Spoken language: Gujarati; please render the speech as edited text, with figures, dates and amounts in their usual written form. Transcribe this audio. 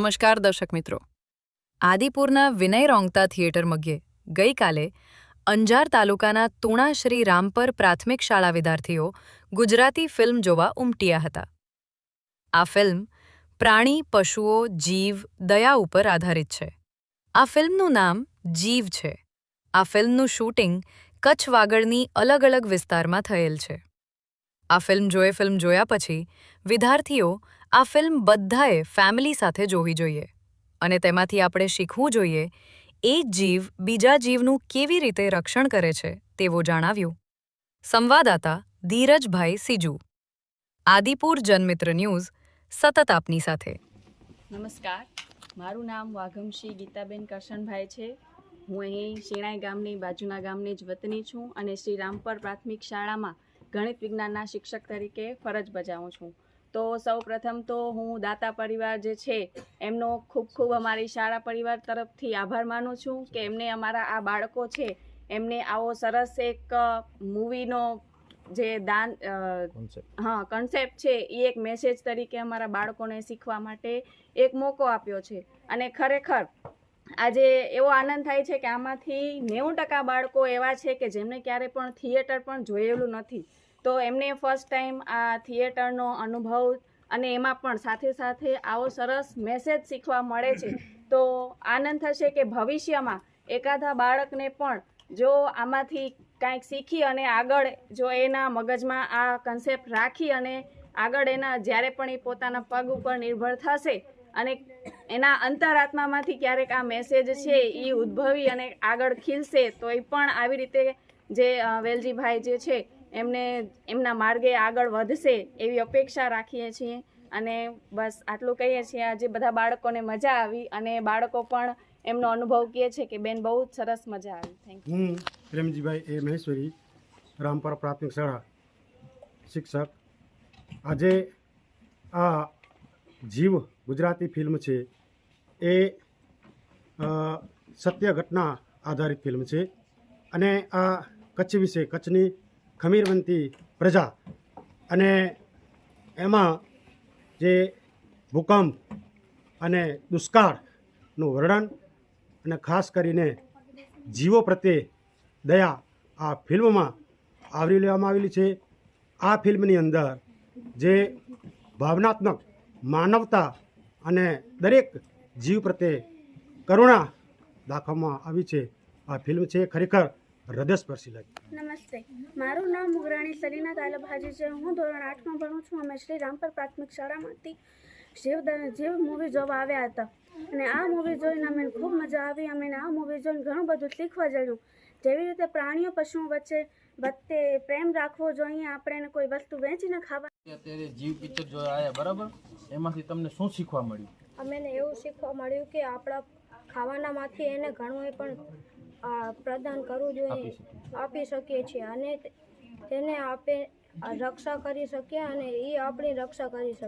નમસ્કાર દર્શક મિત્રો. આદિપુરના વિનય રોંગતા થિયેટર મધ્યે ગઈકાલે અંજાર તાલુકાના તુણા શ્રી રામપર પ્રાથમિક શાળા વિદ્યાર્થીઓ ગુજરાતી ફિલ્મ જોવા ઉમટ્યા હતા. આ ફિલ્મ પ્રાણી, પશુઓ, જીવ, દયા ઉપર આધારિત છે. આ ફિલ્મનું નામ જીવ છે. આ ફિલ્મનું શૂટિંગ કચ્છ વાગડની અલગ અલગ વિસ્તારમાં થયેલ છે. આ ફિલ્મ જોયા પછી વિદ્યાર્થીઓ આ ફિલ્મ બધાએ ફેમિલી સાથે જોવી જોઈએ અને તેમાંથી આપણે શીખવું જોઈએ એ જીવ બીજા જીવનું કેવી રીતે રક્ષણ કરે છે તેવું જણાવ્યું સંવાદદાતા ધીરજભાઈ સીજુ. આદિપુર જનમિત્ર ન્યૂઝ સતત આપની સાથે. નમસ્કાર, મારું નામ વાઘમશી ગીતાબેન કરશનભાઈ છે. હું અહીં શેણાઈ ગામની બાજુના ગામની જ વતની છું અને શ્રી રામપર પ્રાથમિક શાળામાં ગણિત વિજ્ઞાનના શિક્ષક તરીકે ફરજ બજાવું છું. તો સૌ પ્રથમ તો હું દાતા પરિવાર જે છે એમનો ખૂબ અમારી શાળા પરિવાર તરફથી આભાર માનું છું કે એમને અમારા આ બાળકો છે એમને આવો સરસ એક મૂવીનો જે કન્સેપ્ટ છે એ એક મેસેજ તરીકે અમારા બાળકોને શીખવા માટે એક મોકો આપ્યો છે. અને ખરેખર આજે એવો આનંદ થાય છે કે આમાંથી 90% બાળકો એવા છે કે જેમને ક્યારે પણ થિયેટર પણ જોયેલું નથી. તો એમને ફર્સ્ટ ટાઈમ આ થિયેટરનો અનુભવ અને એમાં પણ સાથે સાથે આવો સરસ મેસેજ શીખવા મળે છે. તો આનંદ થશે કે ભવિષ્યમાં એકાદા બાળકને પણ જો આમાંથી કાંઈક શીખી અને આગળ જો એના મગજમાં આ કન્સેપ્ટ રાખી અને આગળ એના જ્યારે પણ એ પોતાના પગ ઉપર નિર્ભર થશે અને એના અંતરાત્મામાંથી ક્યારેક આ મેસેજ છે એ ઉદ્ભવી અને આગળ ખીલશે તો એ પણ આવી રીતે જે વેલજીભાઈ જે છે એમને એમના માર્ગે આગળ વધશે એવી અપેક્ષા રાખીએ છીએ. અને બસ આટલું કહીએ છીએ. આજે બધા બાળકોને મજા આવી અને બાળકો પણ એમનો અનુભવ કહે છે કે બેન બહુ સરસ મજા આવી. Thank you. હું પ્રેમજીભાઈ એ મહેશ્વરી, રામપર પ્રાથમિક શાળા શિક્ષક. આજે આ જીવ ગુજરાતી ફિલ્મ છે એ સત્ય ઘટના આધારિત ફિલ્મ છે અને આ કચ્છ વિશે, કચ્છની ખમીરવંતી પ્રજા અને એમાં જે ભૂકંપ અને દુષ્કાળનું વર્ણન અને ખાસ કરીને જીવો પ્રત્યે દયા આ ફિલ્મમાં આવરી લેવામાં આવેલી છે. આ ફિલ્મની અંદર જે ભાવનાત્મક માનવતા અને દરેક જીવ પ્રત્યે કરુણા દાખવવામાં આવી છે. આ ફિલ્મ છે ખરેખર હૃદયસ્પર્શી લાગી. નમસ્તે, મારું નામ ઉગરાણી સલીના તાલભાજી છે. હું ધોરણ 8માં ભણું છું. અમે શ્રી રામપર પ્રાથમિક શાળામાંથી જીવ મૂવી જોવા આવ્યા હતા અને આ મૂવી જોઈને અમને ખૂબ મજા આવી. અમે આ મૂવી જોઈને ઘણું બધું શીખવા જડ્યું. જેવી રીતે પ્રાણીઓ પશુઓ વચ્ચે પ્રેમ રાખવો જોઈએ. આપણે કોઈ વસ્તુ વેચીને ખાવા. અત્યારે જીવ પિક્ચર જોવા આવ્યા, બરાબર? એમાંથી તમને શું શીખવા મળ્યું? અમને એવું શીખવા મળ્યું કે આપણા ખાવાનામાંથી એને ઘણું એ પણ પ્રદાન કરવું જોઈએ, આપી શકીએ છીએ અને તેને આપણે રક્ષા કરી શકીએ અને એ આપણી રક્ષા કરી શકે.